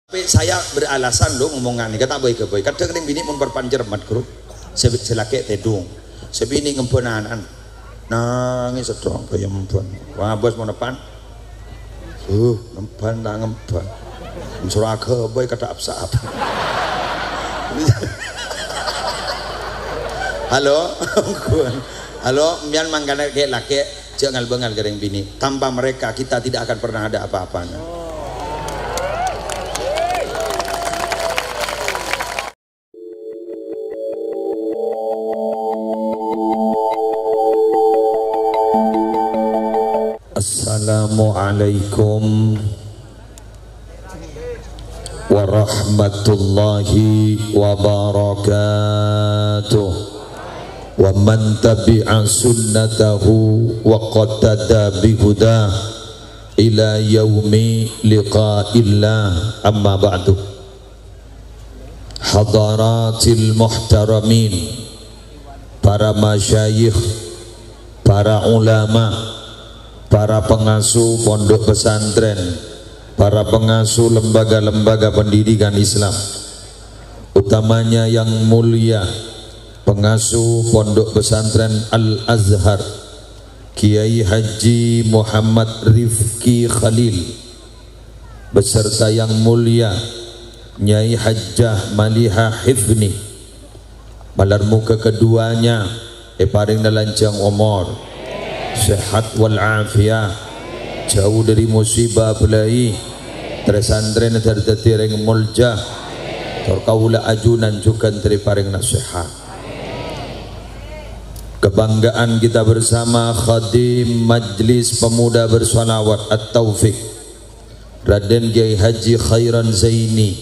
Tapi saya beralasan lo ngomongan ini kata boy ke boy kadang ini bini memperpanjang mat grup selake tedung sebini ngempenanan nangis sedong kayak mempan wah bos mau depan ngempan tak ngempan surah ke boy kata absap halo halo mian manggana kayak laki jangan bengal gereng bini tanpa mereka kita tidak akan pernah ada apa-apanya. Assalamualaikum warahmatullahi wabarakatuh. Wa man tabi'a sunnatahu wa qatada bihudah ila yaumi liqa'illah, amma ba'du. Hadaratil muhtaramin, para masyayikh, para ulama, para pengasuh pondok pesantren, para pengasuh lembaga-lembaga pendidikan Islam, utamanya yang mulia pengasuh pondok pesantren Al-Azhar Kiai Haji Muhammad Rifki Khalil beserta yang mulia Nyai Hajjah Maliha Hifni, malar muka keduanya paring lancang umur, sehat wal afiyah, jauh dari musibah belai, tersandren terdetireng mulja, terkaula ajunan juga teriparing nasihat. Kebanggaan kita bersama Khadim Majlis Pemuda Bersolawat At-Taufiq Raden Kiai Haji Khairan Zaini,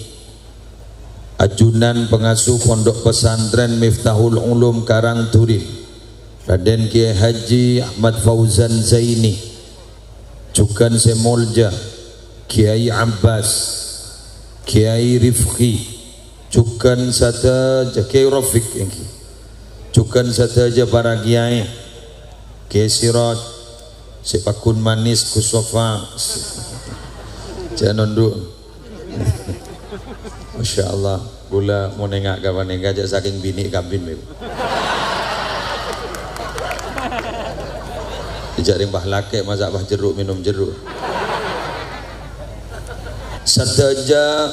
ajunan pengasuh pondok pesantren Miftahul Ulum Karang Turin Raden Kiai Haji Ahmad Fauzan Zaini, Cukan Semolja Kiai Abbas, Kiai Rifki, Cukan saja Kiai Rafiq, Cukan saja para Kiai, Kiai Sirot, Sepakun Manis Kusofa, Janondu, Masya Allah, gula mau nengak kawan nengak aja saking bini kabin dijaring bah lake masak bah jeruk minum jeruk saja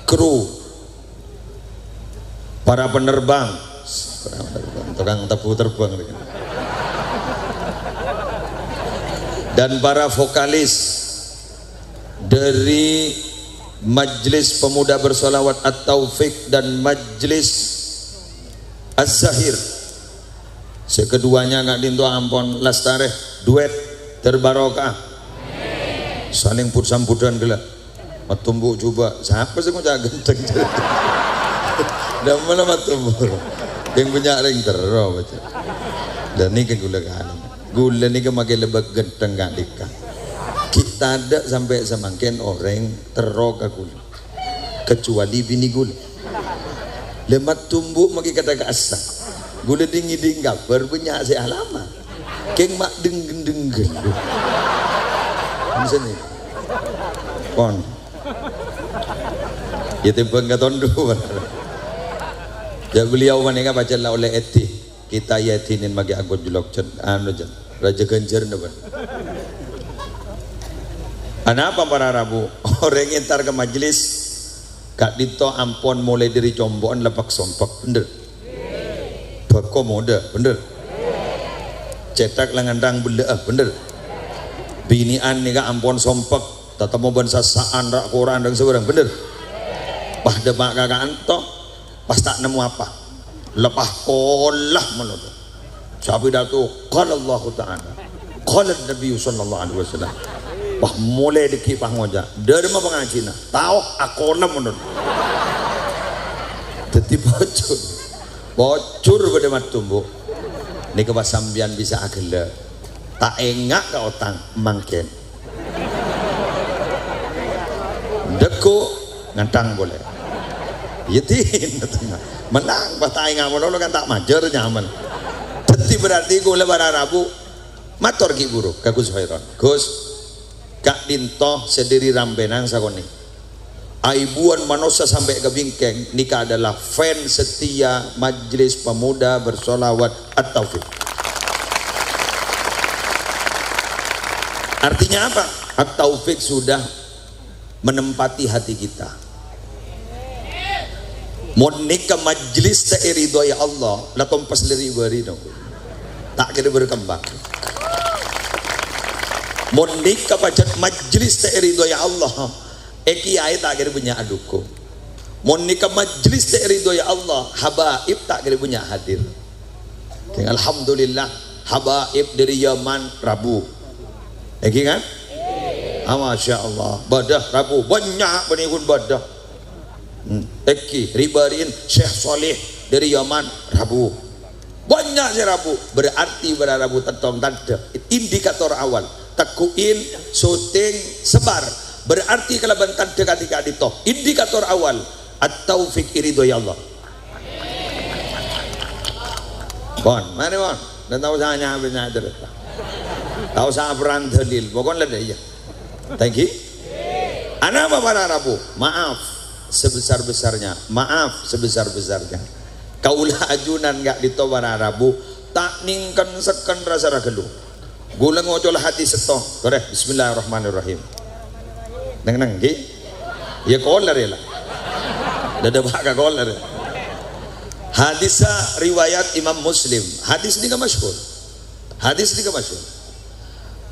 kru para penerbang tukang tebu terbang dan para vokalis dari Majlis Pemuda Bersolawat At-Taufiq dan Majlis Az-Zahir, sekeduanya nggak dintu ampon lastareh duet terbarokah saling put sambutan gelap matumbu coba siapa sih mau jaga genteng dan mana matumbu yang punya ring terus dan ini kan gula ini kemakai lebak genteng gak dikah kita ada sampai semakin orang terroka gula kecuali bini gula lemat tumbuh maki kata ke asa gula dingin gambar punya si alama keng mak deng misalnya pon ya tembang katondu ya beliau manega baca lah oleh eti kita yatinin bagi aku julok anu jan raja genjer naban kenapa para Rabu orang ntar ke majelis kak dito ampon mulai dari combon lepak sompak bener berkomoda bener cetak langandang bela bener binian nih kak ampon sompak tetap mau sasaan rak Quran dan sebarang bener pah demak kakak anto pas tak nemu apa lepah kolah menurut sabi datu qala Allah Ta'ala qala Nabi sallallahu alaihi wasallam wah mulai dikipah ngoja dari mah pengajina tahu akona menurut jadi bocor pada mat tumbuh ini kepasambian bisa agela tak engak ke otang mangken deku ngantang boleh yatin menang batai ngamun lo kan tak majer nyaman jadi berarti gue lebaran Rabu mator ki buruk kagus khairan Gus Kak Dinto sediri rambenang sakoni Aibuan manusia sampai ke bingkeng, nikah adalah fan setia Majelis Pemuda Bersolawat At-Taufik. Artinya apa? At-Taufik sudah menempati hati kita. Mau nikah majelis tak ridho ya Allah, lah kompas leri beri dong. Tak kira berkembang. Mau nikah majelis tak ridho ya Allah. Kiai tak kira punya aduku. Mau nikah majelis tak ridho ya Allah, habaib tak kira punya hadir. Alhamdulillah, habaib dari Yaman Rabu. Kan? Masya Allah, badah Rabu banyak penikun badah. Ribarin Syekh Soleh dari Yaman Rabu. Banyak sih Rabu. Berarti pada Rabu tetap tanda indikator awal. Tekuin, syuting, sebar. Berarti kalau bentar dekat itu indikator awal At-Taufik ridho ya Allah. Bon, mari bon. Dan tahu saya habisnya cerita. Tahu saya perang dalil. Pokoknya ada ya. Thank you. Anak apa para Rabu? Maaf sebesar-besarnya. Maaf sebesar-besarnya. Kaulah ajunan gak ditawara Rabu. Tak ningkan seken rasa ragelu. Gula ngocol hati setoh. Koreh. Bismillahirrahmanirrahim. Neng gi, ya kolar ya lah. Dada baka kolar. Hadisah riwayat Imam Muslim. Hadis ini kan masyhur. Hadis ini kan masyhur.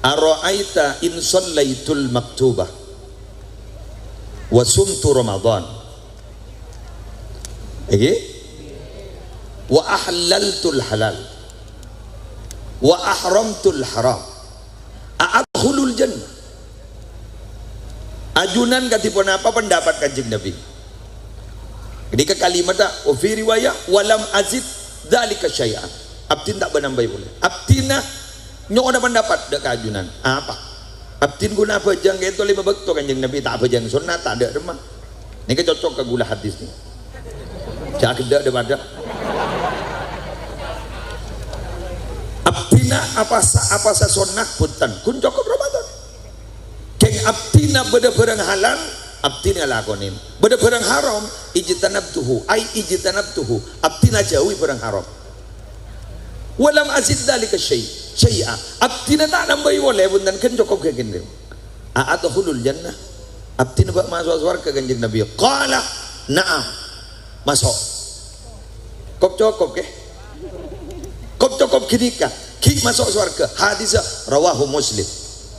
Ara'aita in shallaitul maktubah wa sumtu Ramadan. Wa ahlaltul halal wa ahramtul haram. A'adkhulul jannah. Ajunan katipun apa pendapat Kanjeng Nabi. Ketika kalimat fi riwayah walam azid dzalika syai'an. Abdin tak menambah boleh. Abdina nyo ada pendapat dak kajunan. Apa? Abdin guna apa jang itu lima bekto Kanjeng Nabi tak apa jang sunat tak ada remah. Ini cocok ke gula hadis ni. Jak ada daripada Abdina apa sa sunnah punten kun cukup Ramadan. Keng abdina beda barang halal abdina lakonin, beda barang haram ijtanabtuhu ijtanabtuhu abdina jauhi barang haram. Walam azid dzalika syai'a abdina tak nambahi boleh punten kan cukup kayak gini. A'adkhulul jannah abdina bak masuk surga Kanjeng Nabi. Qala na'am masuk. Kop cukup ke? Kop cukup gini kah? Ki masuk surga. Hadis rawahu Muslim.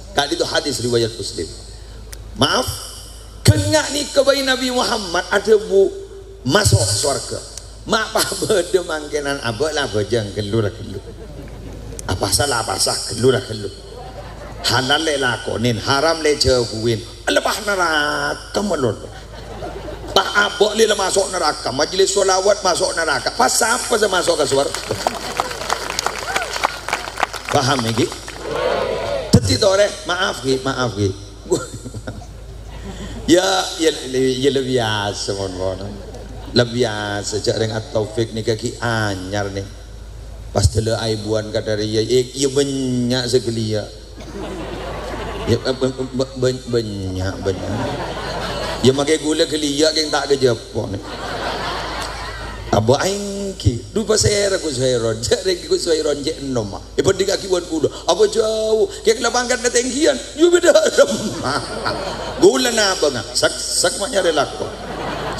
Kali itu hadis riwayat Muslim. Maaf, kena ni kebayi Nabi Muhammad ada bu masuk surga. Mak apa beda mangkenan abah lah bajang kelur. Apa salah apa sah kelur. Halal le lakonin, haram le jauhin. Lepas neraka melur. Tak abah le masuk neraka. Majlis solawat masuk neraka. Pas apa saya masuk ke surga? Paham lagi? Maaf Ki. ya lebih biasa lebih biasa cak dengan Taufik ni kaki anyar ni pas tele aibuan kata dia ya banyak sekali ya banyak ya makai gula kelia yang tak kejapon Aba aing ki du pasera ku Suhairon jare ku Suhairon je enom ibu di kaki buat kuda apa jauh kayak kelapangkan ketinggian you beda gula na abang sak maknya relako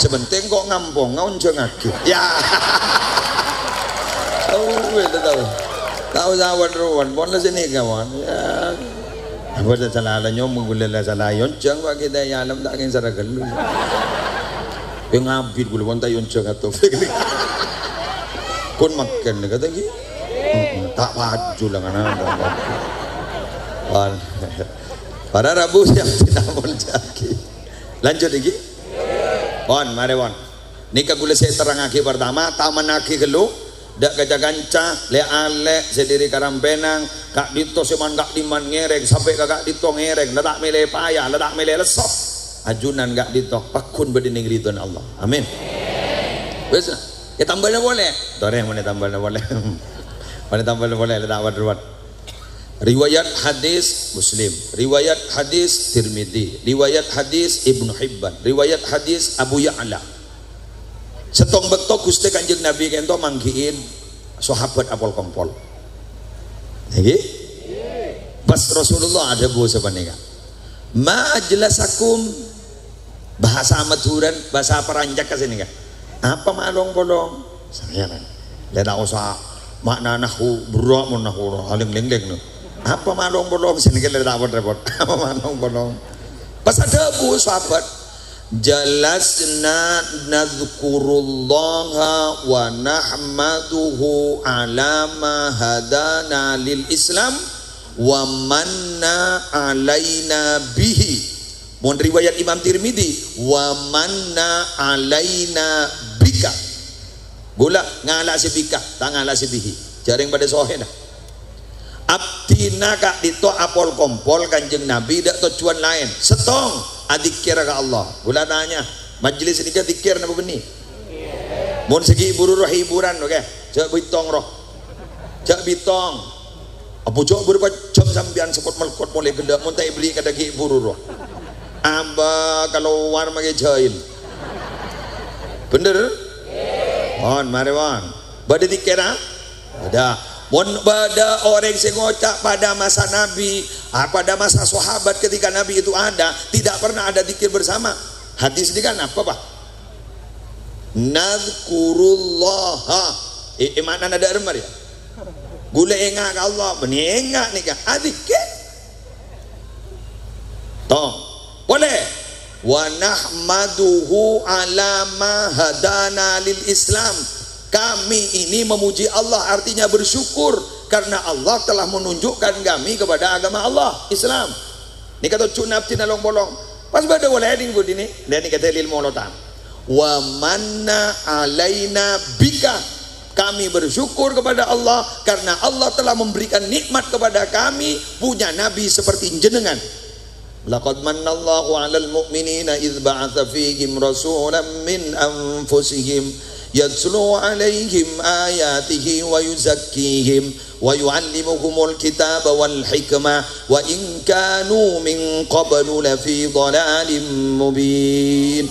sebenteng kok ngampong ngaunjong aki ya tahu zawan ruan bon la sini kawan ya apa dah salah nyom gula la salah yon jang wa kita ya alam tak ken sara gelu yang ngabit gula wonta yon jang atau kon makan kata ki tak paju lah kan pada Rabu siap tidak menjaki lanjut lagi mari nikah gula saya terang aki pertama taman aki gelu dak kaca-kanca le ale sediri karampenang kak dito seman kak diman ngereng sampai kakak dito ngereng letak mele payah letak mele lesok ajunan kak dito pakun bedining ridwan Allah amin bisa ya tambahnya boleh tore yang mana tambahnya boleh mana tambahnya boleh letak wadruat riwayat hadis Muslim, riwayat hadis Tirmidzi, riwayat hadis Ibnu Hibban, riwayat hadis Abu Ya'la. Setong bekto Gusti Kanjeng Nabi kento manggiin sahabat apol kompol. Nggih? Pas Rasulullah ada bu sepanika. Ma ajlasakum, bahasa Maduran, bahasa Peranjak kesini kan. Apa malong bolong? Saya kan. Lena usah makna nahu berak mun nahu haling leng no. Apa malong bolong sini kan lena repot. Apa malong bolong? Pas ada bu sahabat jalasna nadzukurullaha wa nahmaduhu ala ma hadana lil Islam wa manna alaina bihi. Mun riwayat Imam Tirmidzi wa manna alaina bika. Gula ngala si bika, tak ngala si bihi. Jaring pada sohe dah. Abdina kak dito apol kompol Kanjeng Nabi dak tujuan lain. Setong adikir ka Allah. Gula tanya, majelis ini jadi dikir napa beni? Mun segi buru roh hiburan oke. Jak bitong roh. Jak bitong. Apa jok berupa jam sambian sepot melkot mulai gede mun tak beli kada ki buru roh. Aba kalau war mage jail. Bener? Mon mari wan. Bade dikira? Ada. Mon bada orang sing ngocak pada masa Nabi, pada masa sahabat ketika Nabi itu ada, tidak pernah ada zikir bersama. Hadis ini kan apa, Pak? Nadzukurullaha. Mana ada remar ya? Gula engak ke Allah, beni engak nih kan? Adikir. Toh, boleh. Wa nahmaduhu ala ma hadana lil Islam. Kami ini memuji Allah, artinya bersyukur karena Allah telah menunjukkan kami kepada agama Allah, Islam. Ini kata cunap tina long bolong. Pas pada walading budi ni, dan ini kata ilmu lotam. Wa manna alaina bika. Kami bersyukur kepada Allah karena Allah telah memberikan nikmat kepada kami punya nabi seperti jenengan. Laqad mannallahu 'alal mu'minina idz ba'atsa fihim rasulan min anfusihim yatlu 'alaihim ayatihi wa yuzakkihim wa yu'allimuhumul kitaba wal hikmah wa in kanu min qablu lafi dhalalin mubin.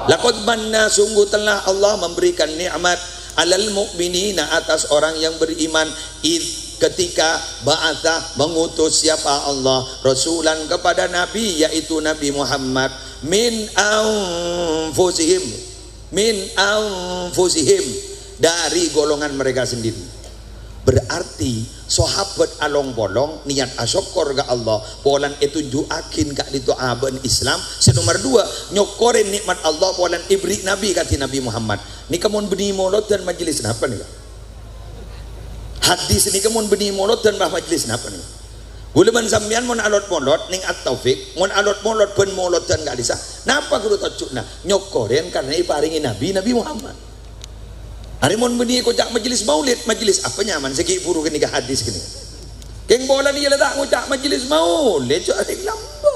Laqad manna, sungguh telah Allah memberikan nikmat alal mu'minina, atas orang yang beriman, ketika ba'atha, mengutus siapa Allah, rasulan kepada nabi, yaitu Nabi Muhammad, min anfusihim, dari golongan mereka sendiri. Berarti sahabat along bolong niat asyukur ke Allah polan itu juakin kak itu aben Islam. Senomor dua nyokorin nikmat Allah polan ibrik Nabi kati Nabi Muhammad. Ni kamun beni molot dan majelis napa nih? Hadis ni kamun beni molot dan majelis napa nih? Gulaman sambian mon alot molot ning at-taufik, mon alot molot ben molot dan gak bisa. Napa kudu tocukna? Nyokorin karena iparingi Nabi Muhammad. Hari mon beni kocak majelis maulid, majelis apa nyaman segi buru kenika hadis kini. Keng bola dia letak kocak majelis maulid jo hari lamba.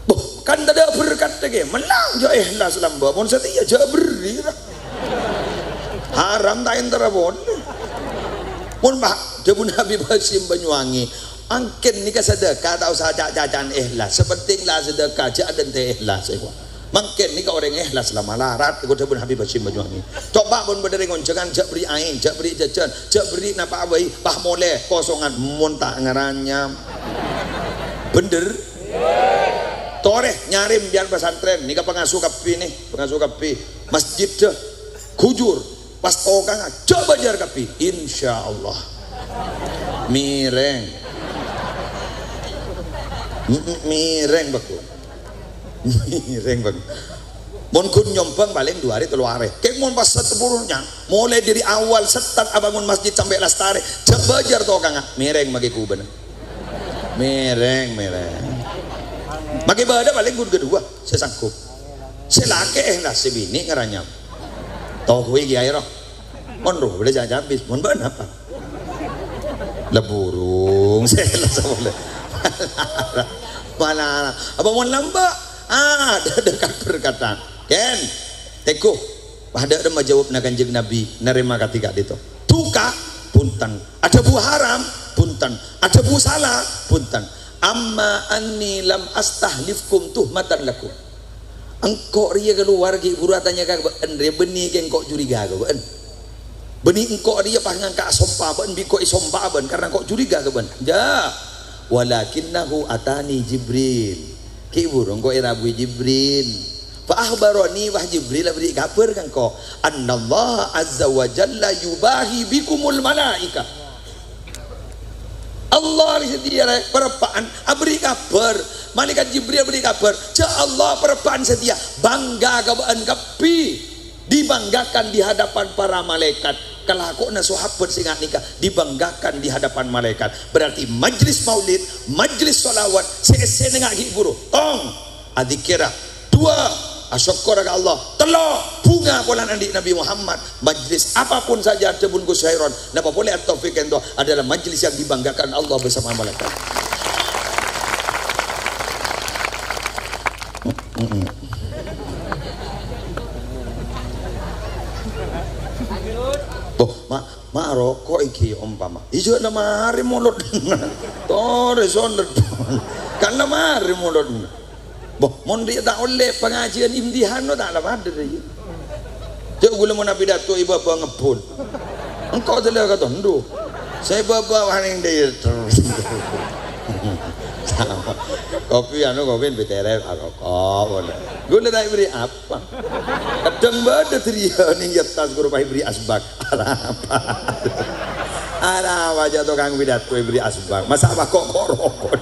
Boh, kan ada berkat lagi, menang jo ikhlas lamba. Mon setia jo beri. Haram tak enter bon. Mon bah jebun Habib Hasyim Banyuwangi. Angkin nikah sedekah tak usah jajan ikhlas. Sepentinglah sedekah jak dan teh ikhlas. Mungkin ni kau orang ikhlas lama larat ikut Habib Hasyim Banyuwangi. Coba pun berdiri ngoncengan jak beri ain, jak beri jajan, jak beri napa abai, pah moleh kosongan muntah ngaranya. Bener? Toreh nyarim biar pesantren. Ni pengasuh kapi nih, pengasuh kapi masjid dah kujur pas tokang coba jar kapi, insya Allah mireng, mireng betul. Mireng bang. Mon kun nyompang paling 2 hari 3 hari. Kek mon pas setepurunya mulai dari awal setat abangun masjid sampai lastare cebajar to kang mireng magi ku bener. Mireng. Magi bada paling kun kedua sesangkup. Selake lah si bini ngaranya. Toh kuwi kiai roh. Mon roh boleh jajan bis mon ban apa? Leburung sela boleh. Mana apa mon lamba? Ada dekat berkata Ken teko pada ada menjawab na Kanjeng Nabi nerima ketika itu tuka punten ada bu haram punten, ada bu salah punten. Amma anni lam astahlifkum tuhmatan lakum. Engkau ria keluar ki buru tanya ka endre beni ke engkau curiga ka ben. Beni engkau dia pas ngangka sompa ben bi ko sompa ben karena kau curiga ka ben. Ja. Walakinnahu atani Jibril. Ki buru engkau irabu Jibril. Fa akhbarani wah Jibril beri kabar kan kau annallaha azza wa jalla yubahi bikumul malaika. Allah sedia perapaan beri kabar malaikat Jibril beri kabar ja Allah perapaan sedia bangga kabaan kapi dibanggakan di hadapan para malaikat kelakona sahabat sing nikah dibanggakan di hadapan malaikat berarti majlis maulid majlis sholawat sese nengak guru tong adikira dua asyukur ke Allah telok bunga polan adik Nabi Muhammad majlis apapun saja tebun kusyairon napa boleh at-taufiq itu adalah majlis yang dibanggakan Allah bersama malaikat. Oh, ma rokok iki umpama ijo nama hari mulut tore sondet kan nama hari mulut boh mon dia tak oleh pengajian imtihan no tak lama ada dia cak gula mau nabi dato ibu apa ngepun engkau telah kata ndu saya bawa waning dia terus kopi kopi BTR rokok boleh gula tak beri apa kadang bada teriak nih tas guru pai beri asbak apa wajah tukang pidato beri asbak masa apa kok rokok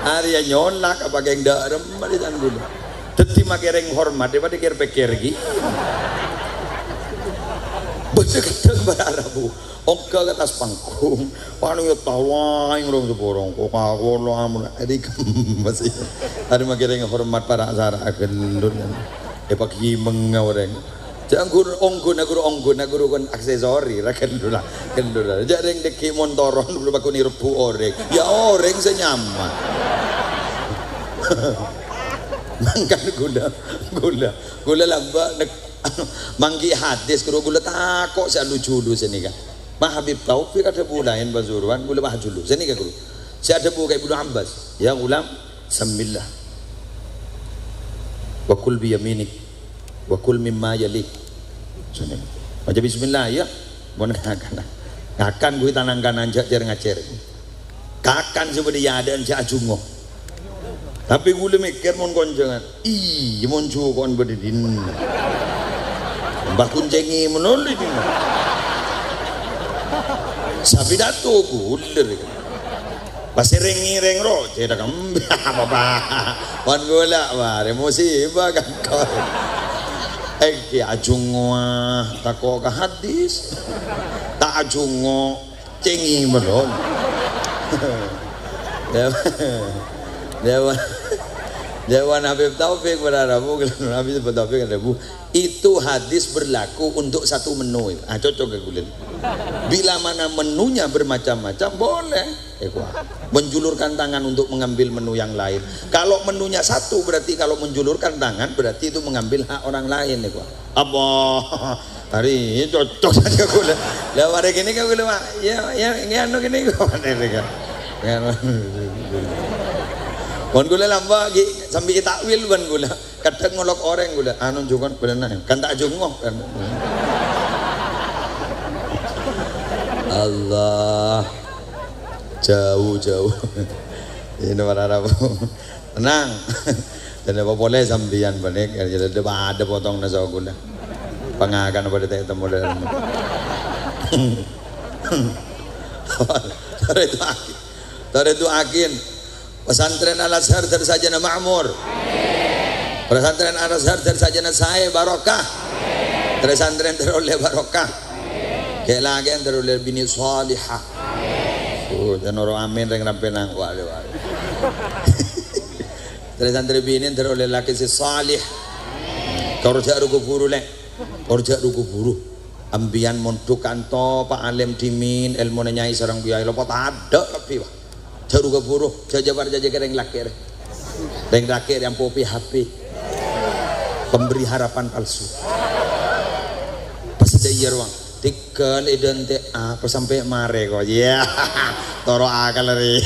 hari nyolak apa geng darem mari tanggul dadi makereng hormat daripada kir-pikir iki bener kadang barabu ongka ke atas panggung panu yo tawang rong seborong kok kawono amun edi masih ada makereng hormat para asara gendut pagi mengoreng jangan guru kan aksesori ra gendut jareng deki montoron belum aku nirebu oreng ya oreng senyaman mangkan gula lamba manggi hadis karo gula takok sak lucu dulu sini kan Mah Habib Taufik ada bulain bazuruan gula bah dulu sini kan guru si ada bu kayak Ibnu Abbas ya ulam sambillah wa kul bi yaminik wa kul mimma yalik sini baca bismillah ya mon akan gue tanang kanan jak ngacer kakan seperti ada jak ajungo tapi gue mikir mon konjangan ih mon kon berdin mbah kuncengi menolak ini sapi dato kuder pasti rengi ro ceda kam apa wan gola war emosi kan kau ki ajungo tako ka hadis tak ajungo cengi menon Dewan Habib Taufik berharapu Habib Taufik bu itu hadis berlaku untuk satu menu cocok ke kulit bila mana menunya bermacam-macam boleh menjulurkan tangan untuk mengambil menu yang lain kalau menunya satu berarti kalau menjulurkan tangan berarti itu mengambil hak orang lain apa hari ini cocok saja kulit lewat gini kan kulit ya gini kan kon gula lamba sambil takwil ban gula kadang ngolok orang gula anu jungon benar kan tak jungok kan Allah jauh ini berharap tenang dan apa boleh sambian balik jadi ada potong nasi gula pengakan pada teh temu dalam Tare itu akin pesantren Al-Azhar tersajana makmur pesantren Al-Azhar tersajana saya barokah pesantren teroleh barokah kelagen teroleh bini salihah dan orang amin reng rampenang waduh pesantren bini teroleh laki si salih korja ruku buru ambian montuk kanto pak alim dimin ilmu nyai sarang biaya lopot ada lebih wah jaru ke buruh jajabar jajaga yang lakir yang popi HP pemberi harapan palsu pas daya ruang tikel identik apa sampai mare kok ya toro akal ri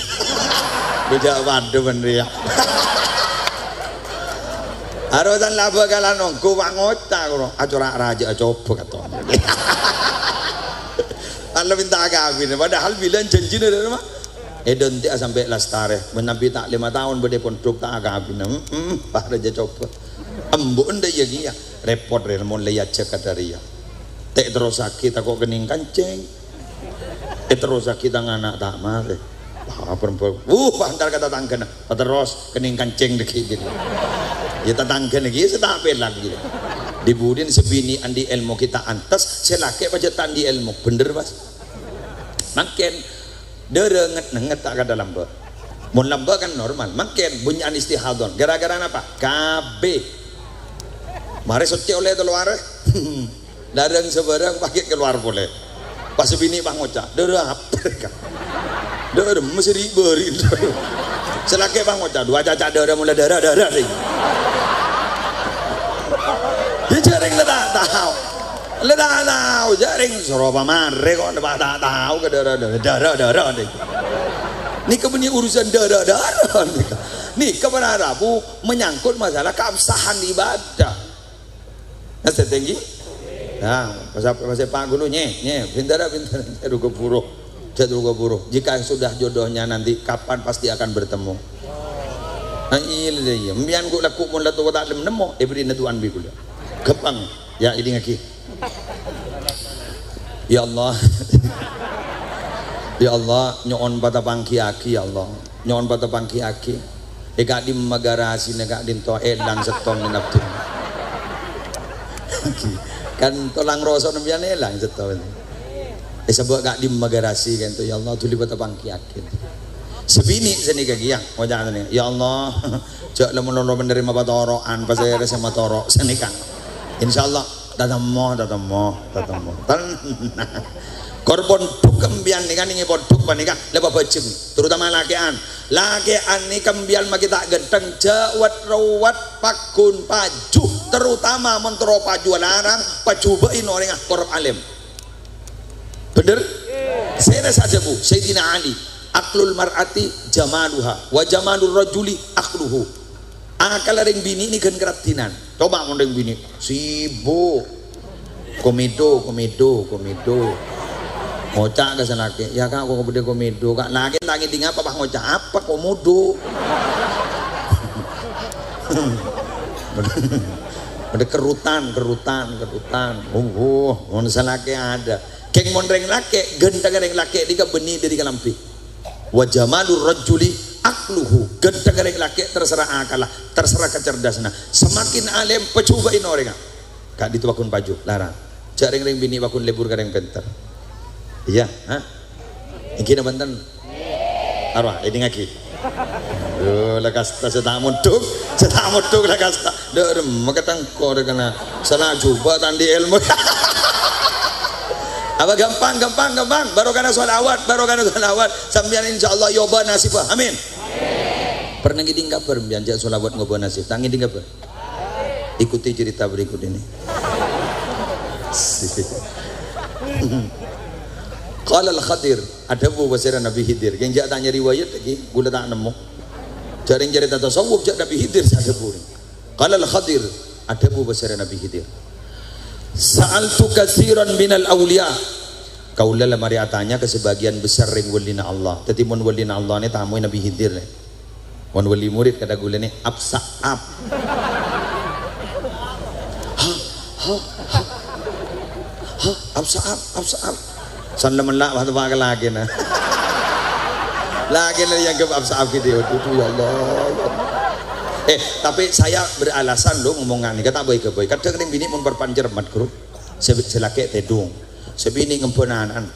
bijak waduh bener ya harusan laba kalan nongku pak ngocak kok acara raja coba kata Allah minta kawin padahal bilang janji dari rumah identik sampai lastare menabi tak 5 tahun berde pondok tak kawin pak raja coba embun dah ya repot relmon lihat cek dari ya tek terus sakit aku kening kancing terus sakit anak tak mare perempuan pantar kata tangga terus kening kancing deki gitu ya tetangga lagi setapel lagi dibudin sebini andi ilmu kita antas selake pajetan di ilmu bener mas makin derenget nenget tak ada lamba mau lamba kan normal makin bunyian istihadon gara-gara apa KB mari soce oleh keluar darang sebarang pakai keluar boleh pas bini bang ngocak derap derap mesti diberi selake bang ngocak dua caca darah mulai darah nih dia jaring letak tahu jaring seropa mare kok tak tahu ke darah nih ini kebenih urusan darah nih kebenaran Rabu menyangkut masalah keabsahan ibadah nah setinggi nah, pasal Pak Guru pintar jatuh ke buruh jika sudah jodohnya nanti kapan pasti akan bertemu nah iya mbian ku laku mun latu tak nemu ibri netuan bi kula gepang ya ini ngaki ya Allah ya Allah nyon bata pangki aki ya Allah nyon bata pangki aki eka di magarasi nega dinto elang setong ninaptin kan tolang rosok nembian elang setahun sebab gak di magarasi kan tuh ya Allah tuli bata pangki yakin sebini seni kaki yang mau jangan nih ya Allah cak lemon menerima batoroan pas saya sama toro seni kan insyaallah datang mo korban duk kembian nih kan ini poduk panika lepas bacem terutama lakian nih kembian maki tak genteng jawat rawat pakun paju terutama mentero paju larang paju bain orang korup alim bener saya saja bu Sayyidina Ali aklul mar'ati jamaluha wa jamalur rajuli akluhu akal ring bini ini kan keratinan coba ngondeng bini sibuk komedo ngocak ke senake ya kak kok bede komedo kak lagi tangi tinggal apa ngocak apa komodo ada kerutan mon senake ada keng mondreng lake genteng reng lake di beni dari kalampi wa jamalur rajuli akluhu genteng reng lake terserah akalah terserah kecerdasan semakin alim pecobain orang kak ditu bakun paju larang cak reng bini bakun lebur kareng penter iya ha iki na banten arwah ini ngaki lekas ta setak mutuk lekas ta makatang ko kena salah coba tandi ilmu apa gampang baru karena sholawat sambian insyaallah yoba nasibah amin pernah ngiding kabar bianja sholawat ngoba nasib tangi ngiding kabar ikuti cerita berikut ini Qala al-Khadir ada bu basira Nabi Khidir yang jak tanya riwayat lagi gula tak nemu jaring cerita tasawuf jak Nabi Khidir ada bu Qala al-Khadir ada bu basira Nabi Khidir sa'altu katsiran minal awliya kaula lamari atanya ke sebagian besar ring walina Allah dadi mun walina Allah ni tamu Nabi Khidir ni mun wali murid kada gula ni absa'ab absa'ab sanlaman lah waktu pakai lagi nah lagi yang ke absa'ab gitu itu ya Allah tapi saya beralasan lo ngomongan ini kata boy kadang kadang bini memperpanjang mat grup selake tedung sebini ngempenanan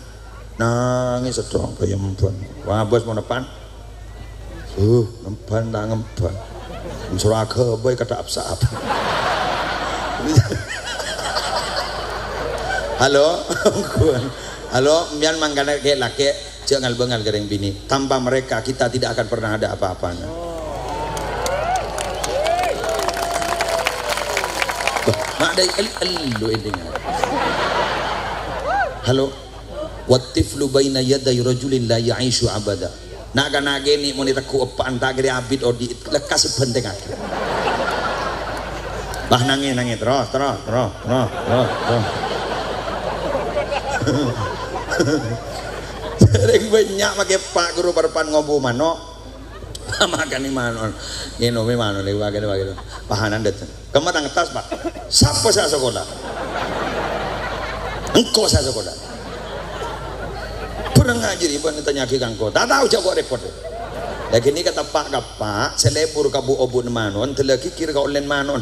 nangis sedong kayak mempan wah bos mau depan ngempan tak ngempan surah ke boy kata absa'ab halo mian mangkana kayak laki jangan bengal garing bini tanpa mereka kita tidak akan pernah ada apa-apanya mak dari elu endingnya halo watiflu baina yaday rajulin la ya'ishu abada naga nageni moni taku apa antagri abid odi lekas benteng akhir bah nangis terus sering banyak pakai pak guru perpan ngobu mano makan di mano ini mana nih bagian pahanan datang kematang tas pak siapa saya sekolah engkau saya sekolah pernah ngaji ribuan ditanya kang kau tak tahu jago repot lagi ini kata pak kapak selebur kabu obun manon telaki kira kau len manon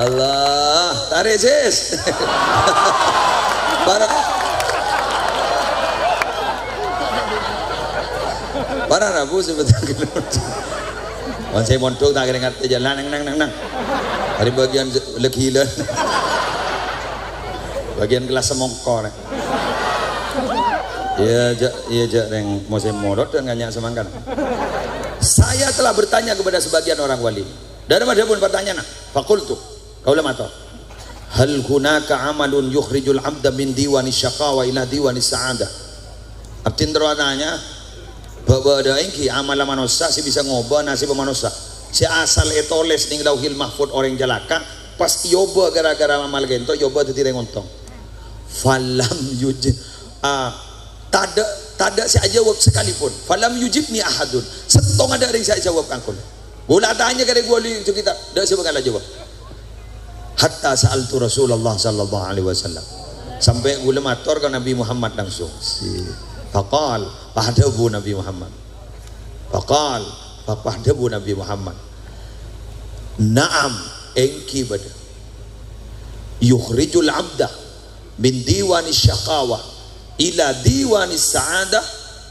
Allah tarik sis para rabu sebetulnya wan saya montok tak kira ngerti jalan nang dari bagian legilan bagian kelas semongkor ya yang mau saya modot dan nganyak semangkan. Saya telah bertanya kepada sebagian orang wali dan ada pun pertanyaan fakultu kaulah mata hal hunaka amalun yukhrijul abda min diwani syaqawa ila diwani sa'adah abdin terwatanya bahwa ada ingki amal manusia si bisa ngubah nasib manusia si asal etoles ning lauhil mahfud orang jalaka pas yoba gara-gara amal gento yoba tu tidak ngontong falam yujib tada si jawab sekalipun falam yujibni ahadun setong ada yang saya jawab angkul gula tanya kare gua li itu kita dak siapa kala jawab hatta sa'altu Rasulullah sallallahu alaihi wasallam sampai gula matur ke Nabi Muhammad langsung si faqal pahdabu Nabi Muhammad faqal pahdabu Nabi Muhammad na'am engki bada yukhrijul abda min diwani syaqawa ila diwani sa'adah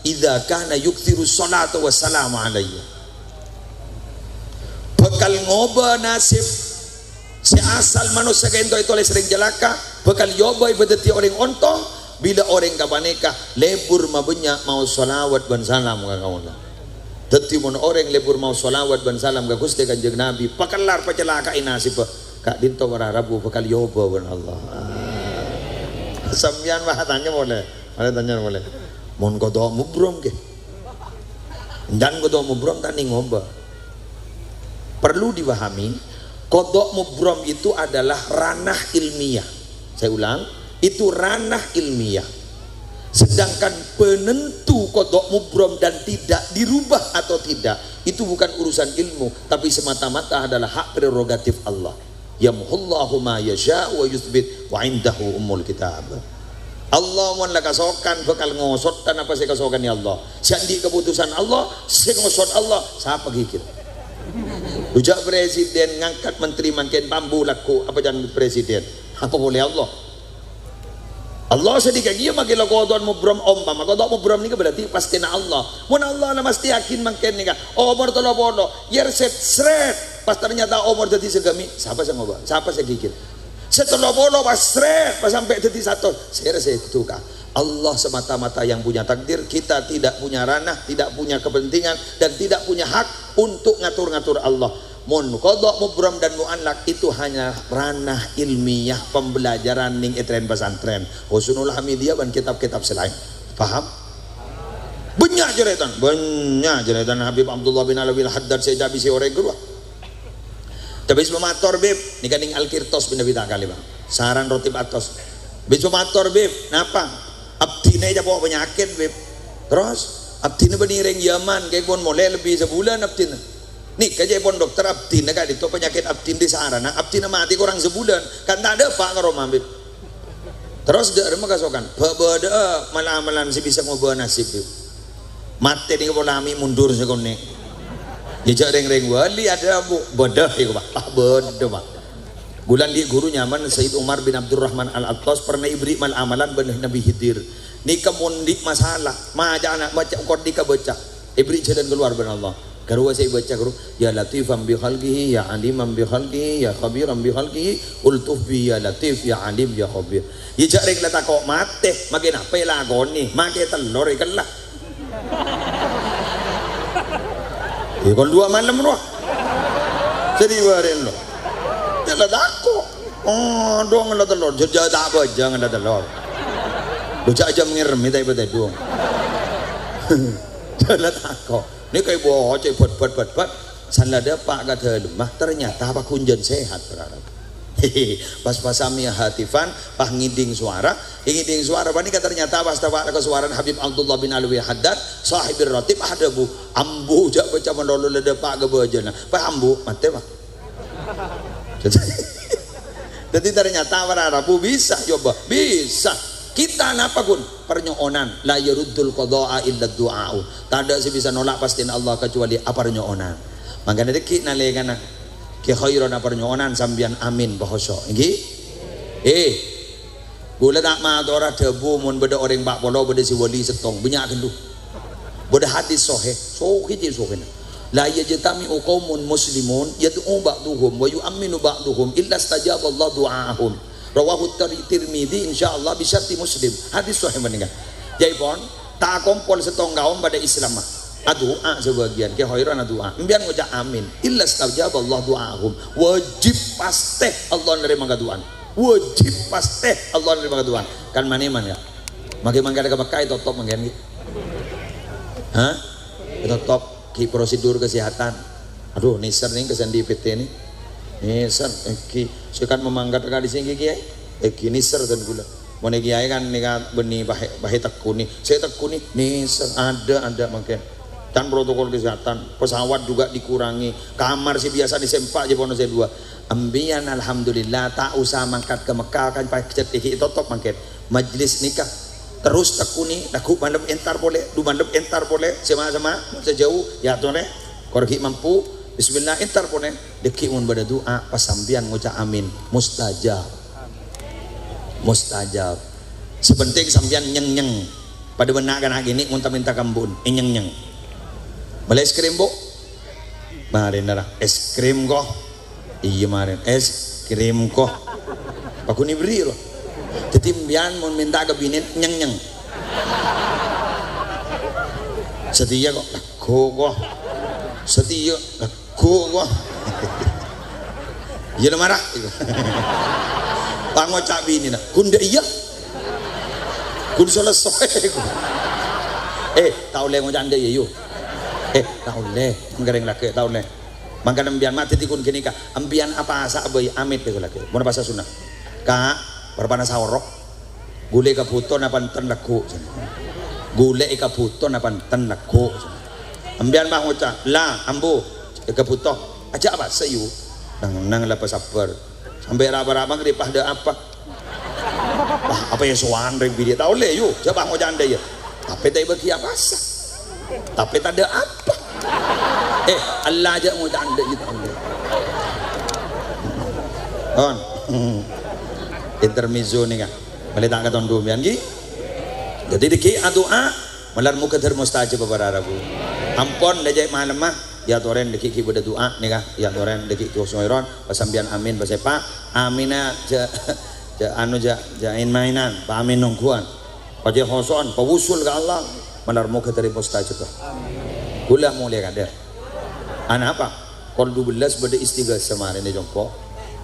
idza kana yukthiru salata wa salamu alayya bakal ngoba nasib si asal manusia kento itu oleh sering jalaka bakal yoba ibadati orang ontong bila orang kapaneka lebur mabanyak mau salawat ban salam ka kaula dadi mun orang lebur mau salawat ban salam ka Gusti Kanjeng Nabi pakalar pacelaka nasib kak dinto wararabu bakal yoba ban Allah sampeyan mah tanya boleh mon kodok mubrom ke dan kodok mubrom tani ngoba perlu dipahami kodok mubrom itu adalah ranah ilmiah. Saya ulang, itu ranah ilmiah. Sedangkan penentu kodok mubrom dan tidak dirubah atau tidak itu bukan urusan ilmu, tapi semata-mata adalah hak prerogatif Allah. Yamhullahu ma yasha wa yuthbit wa indahu ummul kitab. Allah mon la kasokan bakal ngosot dan apa saya kasokan ya Allah. Sandi keputusan Allah, saya ngosot Allah, siapa gigit. Ujak presiden ngangkat menteri makin bambu laku apa jangan presiden apa boleh Allah sedikit dia makin laku kodon mubrom omba maka kodon mubrom ni berarti pasti na Allah mun Allah na pasti yakin makin ni kan omor tolo bono yer seret pas ternyata omor jadi segami siapa saya ngoba siapa saya gigit setelah bono pas seret pas sampai jadi satu saya itu kan Allah semata-mata yang punya takdir, kita tidak punya ranah, tidak punya kepentingan dan tidak punya hak untuk ngatur-ngatur Allah. Mun kodok mubram dan mu'allak itu hanya ranah ilmiah pembelajaran ning etren pesantren Husnul Hamidiyah dan kitab-kitab selain. Paham? Banyak jeretan Habib Abdullah bin Alwi Al-Haddad saya jadi si orang kedua. Tapi sebelum mator beb ning Al-Kirtos bin Nabi kali bang. Saran rotib atos. Sebelum mator beb, napa? Abdina aja bawa penyakit beb terus abdina beniring Yaman kayak pun mulai lebih sebulan abdina nih kayak pun dokter abdina kan itu penyakit abdin di sarana abdina mati kurang sebulan kan tak ada pak karoma beb terus dia remah kasokan beda malam-malam si bisa ngubah nasib beb mati nih polami mundur sekone jejak ring-ring wali ada bu bodoh ya pak bodoh pak bulan di guru nyaman Sayyid Umar bin Abdurrahman Al-Attas pernah ibri mal amalan benih Nabi Khidir ni kemundi masalah maja anak baca kod di baca ibri jalan keluar ben Allah garwa saya baca guru ya latifam bi khalqihi ya alimam bi khalqihi ya khabiram bi khalqihi ultuf bi ya latif ya alim ya khabir ya jarek la takok mate makin apa lagoni make telur ikan lah ya kon dua malam roh Jadi warin lo. Jala dako. Oh, dong ada telur. Jala tak apa jangan ada telur. Bocah aja ngirem itu ibu dong. Jala dako. Ini kayak bocah buat. Sanada pak kata lemah ternyata apa kunjen sehat berharap. Pas amia hatifan pak ngiding suara pani kata ternyata pas tawa ke suara Habib Abdullah bin Alwi Haddad sahibir ratib ada bu ambu jak baca menolo leda pak gebajana pak ambu mate pak. Jadi ternyata berharap bisa coba bisa kita napa kun pernyoonan la yaruddul qada'a illa du'a'u tak ada sih bisa nolak pastiin Allah kecuali apa pernyoonan. Makanya deki nalekan ke khairan pernyonan sambian amin bahasa nggih gula tak ma ora debu mun beda orang pak polo beda si wali setong banyak kendu beda hadis sahih sahih la yajtami qaumun muslimun yad'u ba'duhum wa yu'minu ba'duhum illa istajaba Allah du'aahum rawahu Tirmidzi insyaallah bi syarti Muslim hadis sahih meninggal jadi pon tak kompol setong kaum pada Islam doa sebagian ke khairan doa mbian ngucap amin illa istajaba Allah du'ahum wajib pasti Allah nerima doa wajib pasti Allah nerima doa kan maneman ya makin mangkada ke Mekah itu top mangkene hah itu top ki prosedur kesehatan aduh niser nih kesan di PT ini niser ki sekan memangkat ka di sini kiai ki niser dan gula mau kiai kan nih benih bahe tekuni saya tekuni niser ada mangkene dan protokol kesehatan pesawat juga dikurangi kamar sih biasa disempak aja bonus dua ambian alhamdulillah tak usah mangkat ke Mekah kan pakai iki top mangket majlis nikah terus tekuni aku mandep entar boleh du mandep entar boleh sama-sama sejauh ya tore korki mampu bismillah entar boleh deki mun pada doa pas sambian ngucap amin mustajab sepenting sambian nyeng pada benak kan gini mun minta kambun nyeng boleh es krim bu? Marin darah es krim kok. Iya marin es krim kok. Aku ni beri loh. Jadi bian mau minta ke binin nyeng. Setia kok, kok. Setia, kok. Iya marah. Pango cak binin, kunda iya. Kun selesai. Tahu leh ngocak anda ya yuk. Tahu leh menggereng laki tahu leh mangkana ambian mati tikun kini kak ambian apa asa abai amit ke laki mana bahasa Sunda kak berpana saworok gule ka puton apan ten laku gule ka puton apan ten laku ambian mah ngucap la ambu ka putoh aja apa sayu nang lepas sabar sampai raba-raba ngeripah ada apa apa yang soan rek bidi tahu leh yuk coba ngucap anda ya tapi tak bagi apa sah tapi tak ada apa Allah aja mau anda gitu on intermezzo nih kan boleh tak kata dua bian jadi diki doa malar muka termustajab beberapa ampon dajai malam mah ya toren diki pada doa nih kan ya toren diki kosoiron pasambian amin pasepa amina anu jain mainan pa amin nongkuan paje hoson pawusul ke Allah malar muka dari mustajab gula mulai kada anak apa kon 12 beda istighas semarin di jompo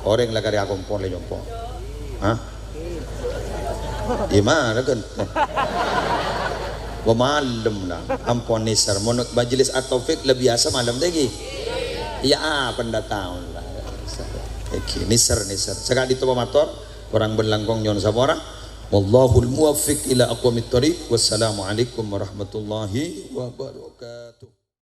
orang lah kari aku pon le jompo hah gimana kan malam lah ampon nisar monok majelis at-taufik lebih biasa malam lagi ya pendatang lah nisar sekali itu motor orang berlangkong nyon sabora wallahul muwaffiq ila aqwamit thoriq wassalamualaikum warahmatullahi wabarakatuh.